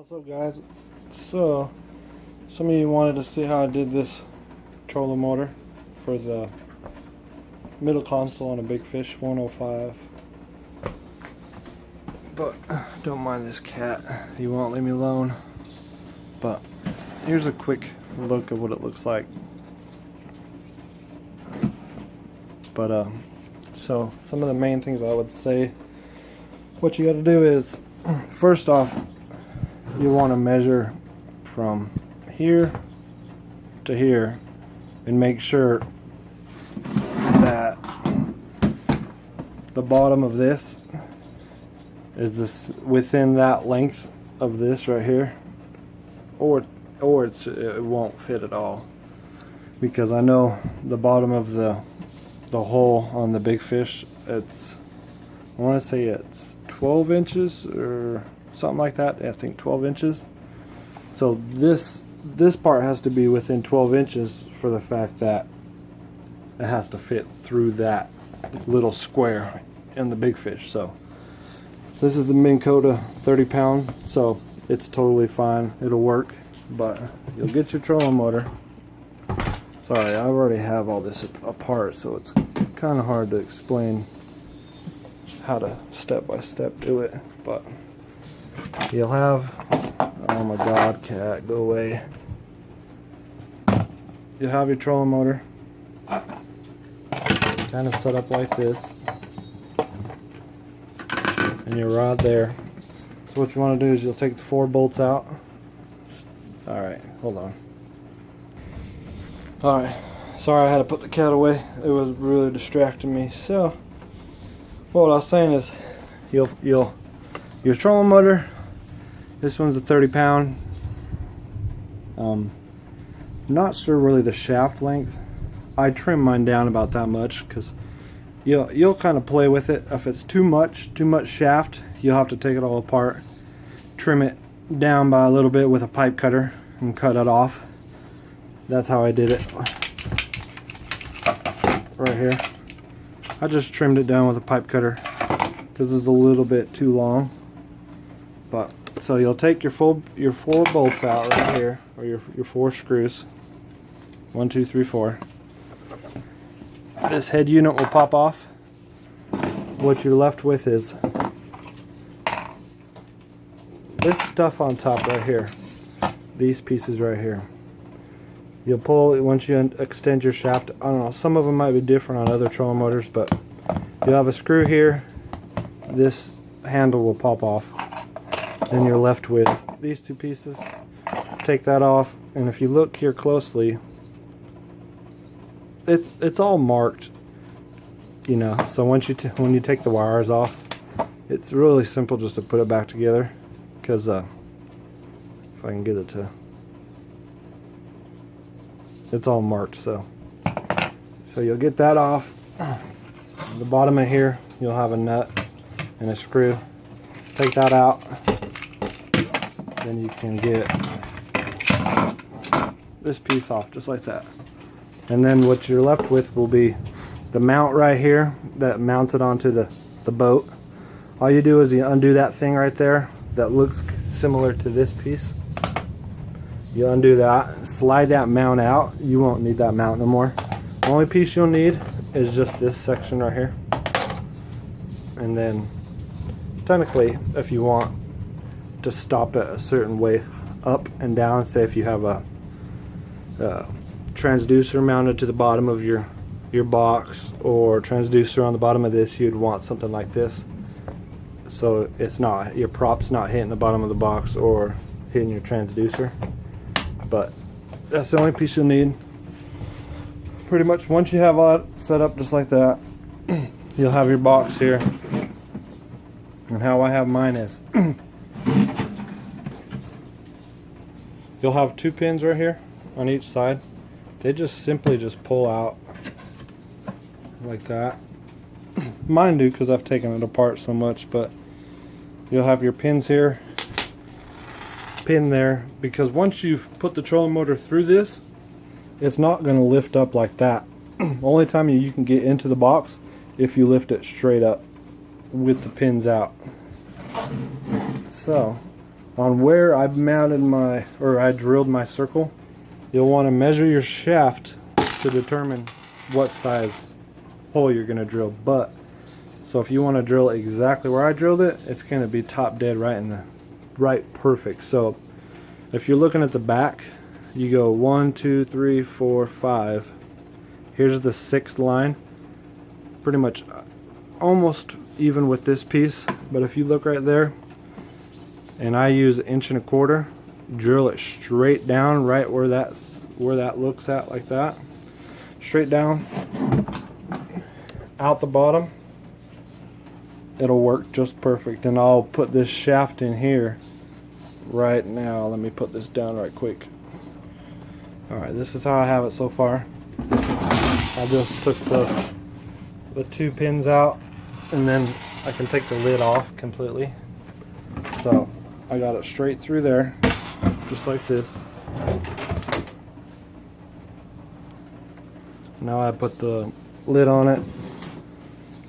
What's up, guys? So some of you wanted to see how I did this trolling motor for the middle console on a Big Fish 105, but don't mind this cat, he won't leave me alone. But here's a quick look of what it looks like. But so some of the main things I would say, what you got to do is, first off, you want to measure from here to here and make sure that the bottom of this is within that length of this right here, or it won't fit at all, because I know the bottom of the hole on the Big Fish, I want to say it's 12 inches or something like that. I think 12 inches. So this part has to be within 12 inches for the fact that it has to fit through that little square in the Big Fish. So this is the Minn Kota 30 pound, so it's totally fine, it'll work. But you'll get your trolling motor. Sorry, I already have all this apart, so it's kind of hard to explain how to step by step do it. But you'll have, oh my god, cat, go away. You'll have your trolling motor kind of set up like this, and your rod there. So what you want to do is you'll take the 4 bolts out. Alright, hold on. Alright, sorry I had to put the cat away. It was really distracting me. So what I was saying is, your trolling motor, this one's a 30 pound. Not sure really the shaft length. I trim mine down about that much because you'll kind of play with it. If it's too much shaft, you'll have to take it all apart, trim it down by a little bit with a pipe cutter and cut it off. That's how I did it right here. I just trimmed it down with a pipe cutter because it's a little bit too long. But so you'll take your 4 bolts out right here, or your 4 screws. 1, 2, 3, 4. This head unit will pop off. What you're left with is this stuff on top right here. These pieces right here. You'll pull it once you extend your shaft. I don't know, some of them might be different on other trolling motors, but you'll have a screw here. This handle will pop off. Then you're left with these 2 pieces. Take that off, and if you look here closely, it's all marked, you know. So when you take the wires off, it's really simple just to put it back together. Because if I can get it to, it's all marked. So you'll get that off. The bottom of here, you'll have a nut and a screw. Take that out. Then you can get this piece off just like that. And then what you're left with will be the mount right here that mounts it onto the boat. All you do is you undo that thing right there that looks similar to this piece. You undo that, slide that mount out. You won't need that mount no more. The only piece you'll need is just this section right here. And then technically, if you want to stop it a certain way up and down, say if you have a transducer mounted to the bottom of your box, or transducer on the bottom of this, you'd want something like this, so it's not, your prop's not hitting the bottom of the box or hitting your transducer. But that's the only piece you'll need. Pretty much once you have all that set up just like that, you'll have your box here. And how I have mine is you'll have 2 pins right here on each side. They just simply pull out like that. Mine do because I've taken it apart so much. But you'll have your pins here, pin there, because once you've put the trolling motor through this, it's not going to lift up like that. Only time you can get into the box if you lift it straight up with the pins out. So on where I've mounted my, or I drilled my circle, you'll want to measure your shaft to determine what size hole you're going to drill. But so if you want to drill exactly where I drilled it, it's going to be top dead right in the right perfect. So if you're looking at the back, you go 1 2 3 4 5. Here's the 6th line, pretty much almost even with this piece. But if you look right there, and I use 1.25 inch, drill it straight down right where that looks at, like that, straight down out the bottom. It'll work just perfect. And I'll put this shaft in here right now. Let me put this down right quick. Alright, this is how I have it so far. I just took the 2 pins out, and then I can take the lid off completely. So I got it straight through there, just like this. Now I put the lid on it.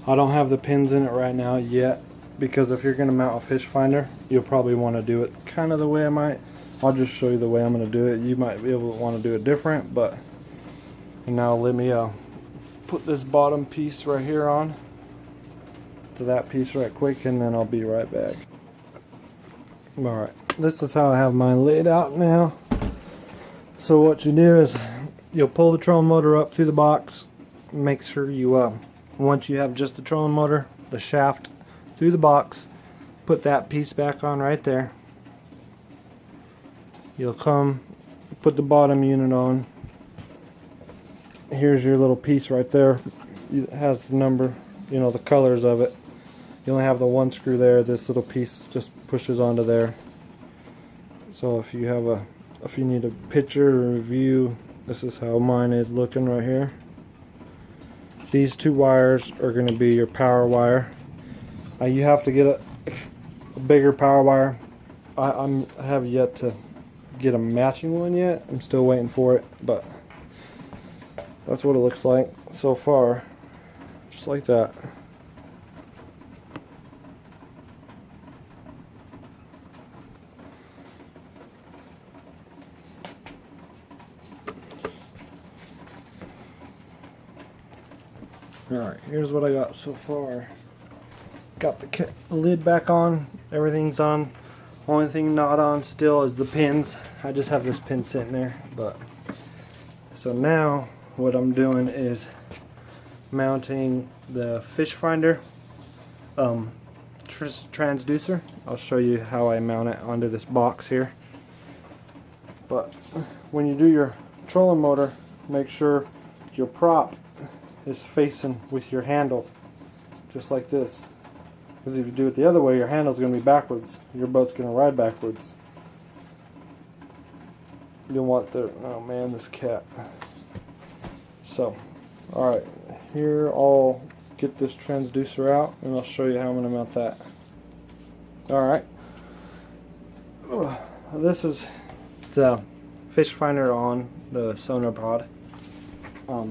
I don't have the pins in it right now yet, because if you're going to mount a fish finder, you'll probably want to do it kind of the way I might. I'll just show you the way I'm going to do it. You might be able to want to do it different, but and now let me put this bottom piece right here on to that piece right quick, and then I'll be right back. Alright, this is how I have mine laid out now. So what you do is you'll pull the trolling motor up through the box. Make sure you once you have just the trolling motor, the shaft through the box, put that piece back on right there. You'll come put the bottom unit on. Here's your little piece right there. It has the number, you know, the colors of it. You only have the 1 screw there. This little piece just pushes onto there. So if you have if you need a picture or a view, this is how mine is looking right here. These 2 wires are going to be your power wire. You have to get a bigger power wire. I have yet to get a matching one yet. I'm still waiting for it, but that's what it looks like so far, just like that. Alright, here's what I got so far. Got the lid back on, everything's on. Only thing not on still is the pins. I just have this pin sitting there. But so now what I'm doing is mounting the fish finder transducer. I'll show you how I mount it onto this box here. But when you do your trolling motor, make sure your prop is facing with your handle, just like this. Because if you do it the other way, your handle's going to be backwards. Your boat's going to ride backwards. You'll want the, oh man, this cat. So, alright, here I'll get this transducer out and I'll show you how I'm going to mount that. Alright, this is the fish finder on the sonar pod. I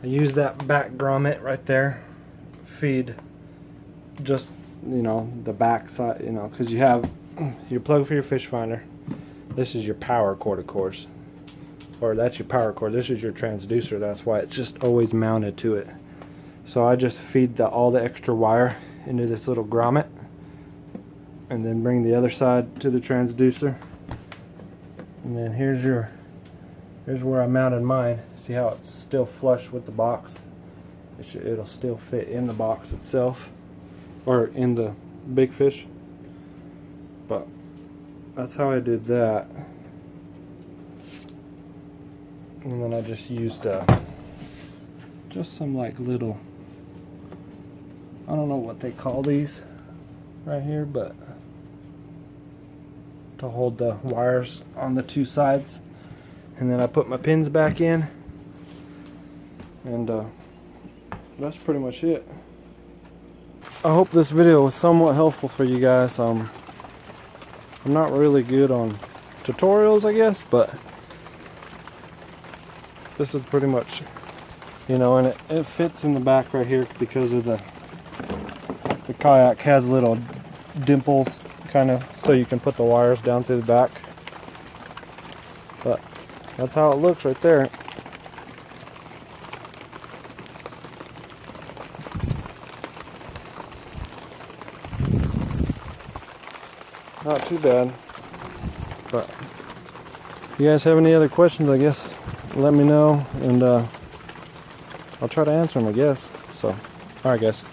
use that back grommet right there. Feed just, you know, the back side, you know, because you have your plug for your fish finder. This is your power cord, of course, or that's your power cord. This is your transducer. That's why it's just always mounted to it. So I just feed all the extra wire into this little grommet, and then bring the other side to the transducer. And then here's where I mounted mine. See how it's still flush with the box? It'll still fit in the box itself, or in the big fish. But that's how I did that. And then I just used just some like little, I don't know what they call these right here, but to hold the wires on the 2 sides. And then I put my pins back in, and that's pretty much it. I hope this video was somewhat helpful for you guys. I'm not really good on tutorials, I guess, but this is pretty much, you know, and it fits in the back right here because of the kayak has little dimples kind of so you can put the wires down through the back. But that's how it looks right there. Not too bad. But if you guys have any other questions, I guess let me know, and I'll try to answer them, I guess. So, alright guys.